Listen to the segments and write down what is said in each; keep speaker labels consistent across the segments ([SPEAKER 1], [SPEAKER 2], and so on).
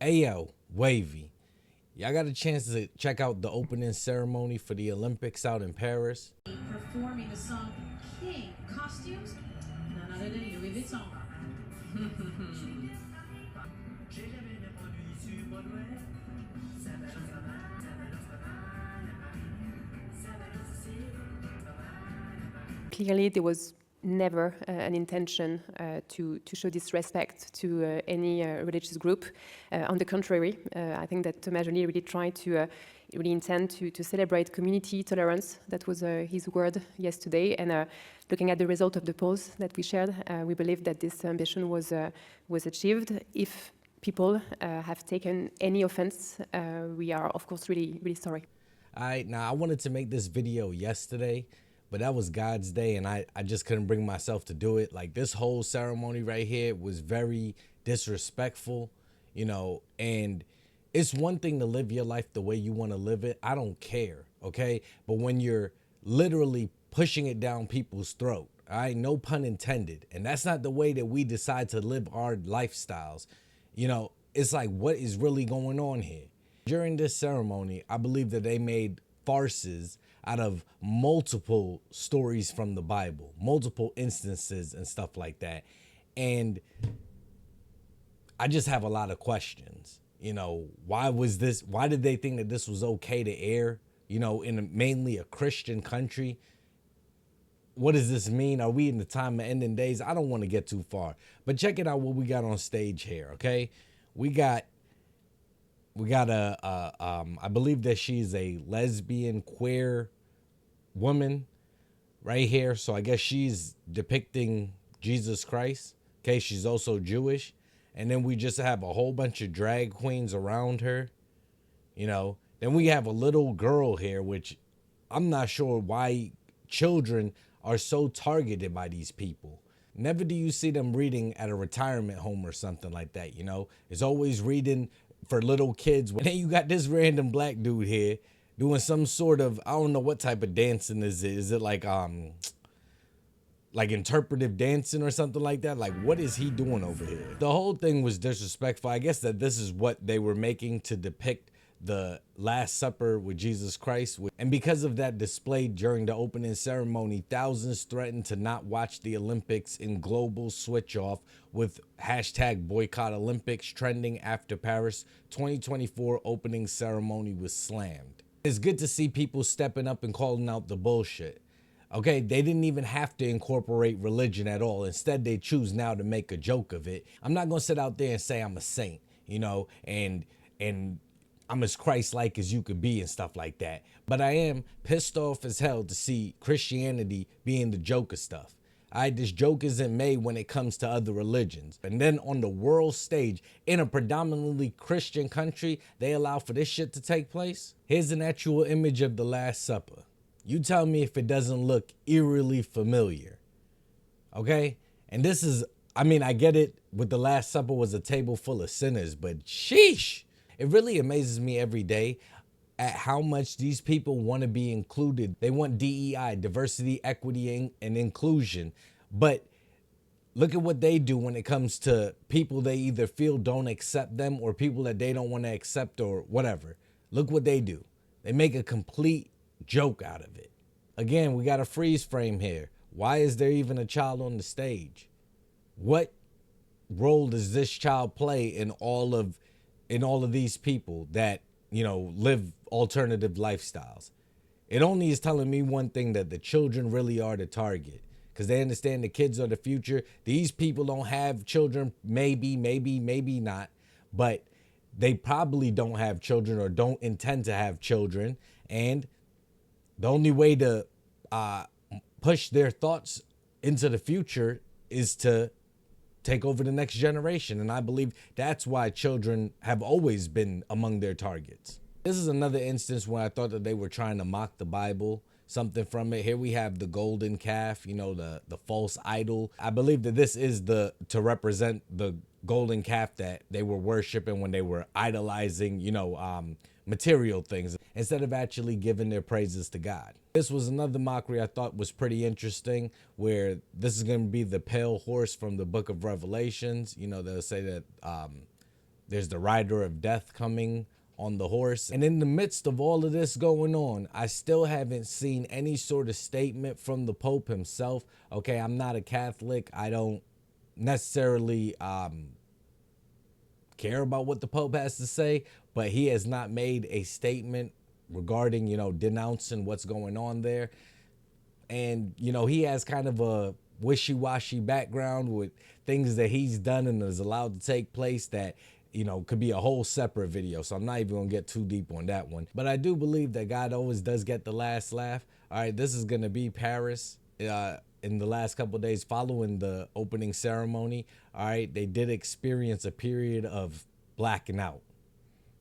[SPEAKER 1] Ayo, Wavy. Y'all got a chance to check out the opening ceremony for the Olympics out in Paris?
[SPEAKER 2] Performing the song King. Costumes? None other than Louis Vuitton.
[SPEAKER 3] Clearly, there was never an intention to show disrespect to any religious group. On the contrary, I think that Thomas Joly really tried to really intend to celebrate community tolerance. That was his word yesterday. And looking at the result of the polls that we shared, we believe that this ambition was achieved. If people have taken any offense, we are, of course, really, really sorry.
[SPEAKER 1] All right, now I wanted to make this video yesterday, but that was God's day and I just couldn't bring myself to do it. Like, this whole ceremony right here was very disrespectful, and it's one thing to live your life the way you want to live it. I don't care, okay? But when you're literally pushing it down people's throat, all right, no pun intended, and that's not the way that we decide to live our lifestyles, it's like, what is really going on here? During this ceremony, I believe that they made farces out of multiple stories from the Bible, multiple instances and stuff like that. And I just have a lot of questions. Why did they think that this was okay to air, in mainly a Christian country? What does this mean? Are we in the time of ending days? I don't want to get too far, but check it out what we got on stage here, okay? We got I believe that she's a lesbian queer woman right here. So I guess she's depicting Jesus Christ. Okay, she's also Jewish. And then we just have a whole bunch of drag queens around her. Then we have a little girl here, which I'm not sure why children are so targeted by these people. Never do you see them reading at a retirement home or something like that, It's always reading for little kids. And then you got this random black dude here doing some sort of, I don't know what type of dancing is it. Is it like interpretive dancing or something like that? Like, what is he doing over here? The whole thing was disrespectful. I guess that this is what they were making to depict the Last Supper with Jesus Christ. And because of that display during the opening ceremony, thousands threatened to not watch the Olympics in global switch off, with hashtag Boycott Olympics trending after Paris 2024 opening ceremony was slammed. It's good to see people stepping up and calling out the bullshit. Okay, they didn't even have to incorporate religion at all. Instead, they choose now to make a joke of it. I'm not gonna sit out there and say I'm a saint, and I'm as Christ-like as you could be and stuff like that. But I am pissed off as hell to see Christianity being the joke of stuff. This joke isn't made when it comes to other religions. And then on the world stage, in a predominantly Christian country, they allow for this shit to take place. Here's an actual image of the Last Supper. You tell me if it doesn't look eerily familiar, okay? And this is, I get it, with the Last Supper was a table full of sinners, but sheesh. It really amazes me every day at how much these people want to be included. They want DEI, diversity, equity, and inclusion. But look at what they do when it comes to people they either feel don't accept them or people that they don't want to accept or whatever. Look what they do. They make a complete joke out of it. Again, we got a freeze frame here. Why is there even a child on the stage? What role does this child play in all of these people that, live alternative lifestyles? It only is telling me one thing, that the children really are the target, because they understand the kids are the future. These people don't have children, maybe not, but they probably don't have children or don't intend to have children. And the only way to push their thoughts into the future is to take over the next generation. And I believe that's why children have always been among their targets. This is another instance where I thought that they were trying to mock the Bible, something from it. Here we have the golden calf, the false idol. I believe that this is to represent the golden calf that they were worshiping when they were idolizing, material things, instead of actually giving their praises to God. This was another mockery I thought was pretty interesting, where this is going to be the pale horse from the book of Revelations. They'll say that There's the rider of death coming on the horse. And in the midst of all of this going on, I still haven't seen any sort of statement from the Pope himself. Okay, I'm not a Catholic. I don't necessarily care about what the Pope has to say, but he has not made a statement regarding, denouncing what's going on there. And, he has kind of a wishy-washy background with things that he's done and is allowed to take place that, could be a whole separate video. So I'm not even gonna get too deep on that one. But I do believe that God always does get the last laugh. All right, this is gonna be Paris in the last couple of days following the opening ceremony. All right, they did experience a period of blacking out.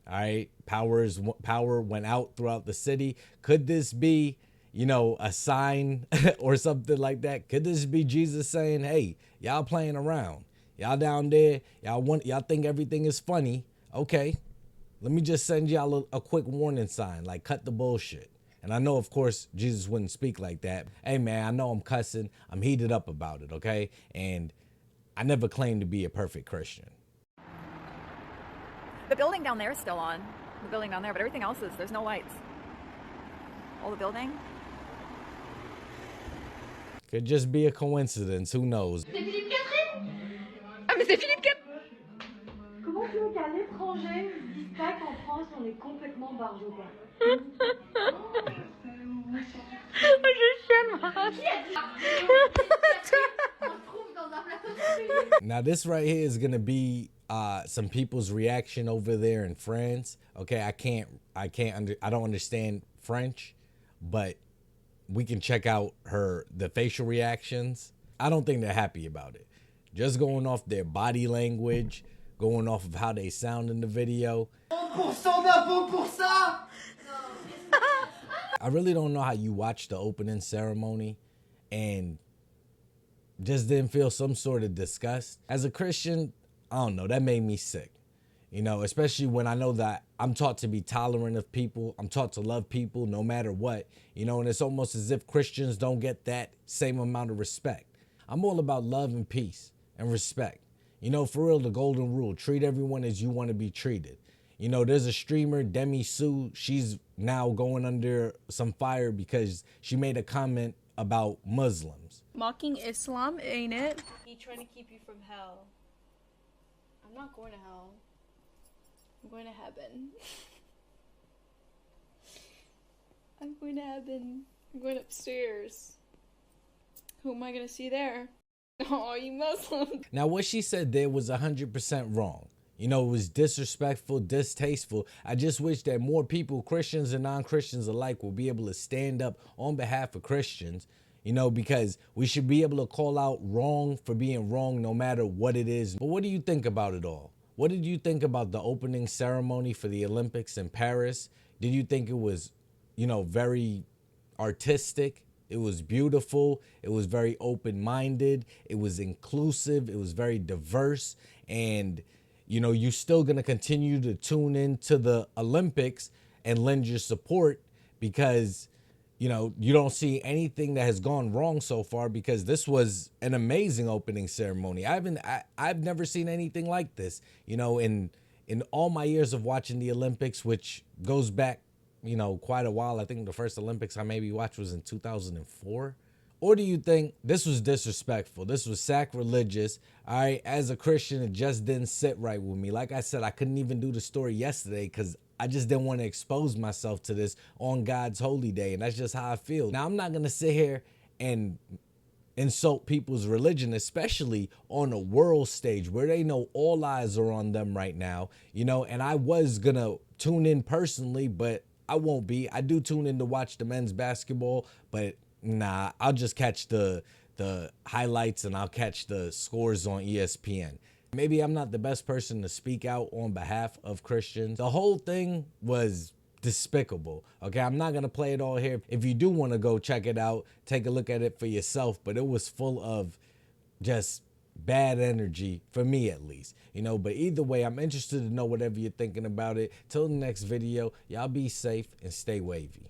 [SPEAKER 1] All right, power went out throughout the city. Could this be, a sign or something like that? Could this be Jesus saying, hey, y'all playing around? Y'all down there, y'all think everything is funny. Okay, let me just send y'all a quick warning sign, like cut the bullshit. And I know, of course, Jesus wouldn't speak like that. Hey, man, I know I'm cussing. I'm heated up about it, okay? And I never claimed to be a perfect Christian.
[SPEAKER 4] The building down there is still on. The building down there, but everything else there's no lights. All the building.
[SPEAKER 1] Could just be a coincidence, who knows?
[SPEAKER 4] Ah, mais c'est Philippe Cat.
[SPEAKER 5] Comment tu veux qu'à l'étranger, ils disent pas qu'en France, on est complètement barge ou pas?
[SPEAKER 4] Je chaîne, moi.
[SPEAKER 1] Now, this right here is going to be some people's reaction over there in France. Okay, I don't understand French, but we can check out the facial reactions. I don't think they're happy about it. Just going off their body language, going off of how they sound in the video. I really don't know how you watch the opening ceremony and just didn't feel some sort of disgust. As a Christian, I don't know, that made me sick. Especially when I know that I'm taught to be tolerant of people. I'm taught to love people no matter what, and it's almost as if Christians don't get that same amount of respect. I'm all about love and peace and respect. For real, the golden rule, treat everyone as you want to be treated. There's a streamer, Demi Sue. She's now going under some fire because she made a comment about Muslims.
[SPEAKER 6] Mocking Islam, ain't it?
[SPEAKER 7] He's trying to keep you from hell. I'm not going to hell. I'm going to heaven. I'm going to heaven. I'm going upstairs. Who am I going to see there? Oh, you Muslims.
[SPEAKER 1] Now, what she said there was 100% wrong. It was disrespectful, distasteful. I just wish that more people, Christians and non-Christians alike, will be able to stand up on behalf of Christians, because we should be able to call out wrong for being wrong no matter what it is. But what do you think about it all? What did you think about the opening ceremony for the Olympics in Paris? Did you think it was, very artistic? It was beautiful. It was very open-minded. It was inclusive. It was very diverse. And, you're still going to continue to tune into the Olympics and lend your support because, you don't see anything that has gone wrong so far because this was an amazing opening ceremony. I've never seen anything like this, in all my years of watching the Olympics, which goes back, quite a while. I think the first Olympics I maybe watched was in 2004. Or do you think this was disrespectful? This was sacrilegious. All right, as a Christian, it just didn't sit right with me. Like I said, I couldn't even do the story yesterday because I just didn't want to expose myself to this on God's holy day. And that's just how I feel. Now, I'm not going to sit here and insult people's religion, especially on a world stage where they know all eyes are on them right now, and I was going to tune in personally, but I won't be. I do tune in to watch the men's basketball, but nah, I'll just catch the highlights and I'll catch the scores on ESPN. Maybe I'm not the best person to speak out on behalf of Christians. The whole thing was despicable. Okay, I'm not going to play it all here. If you do want to go check it out, take a look at it for yourself, but it was full of just bad energy, for me at least. But either way, I'm interested to know whatever you're thinking about it. Till the next video, y'all be safe and stay wavy.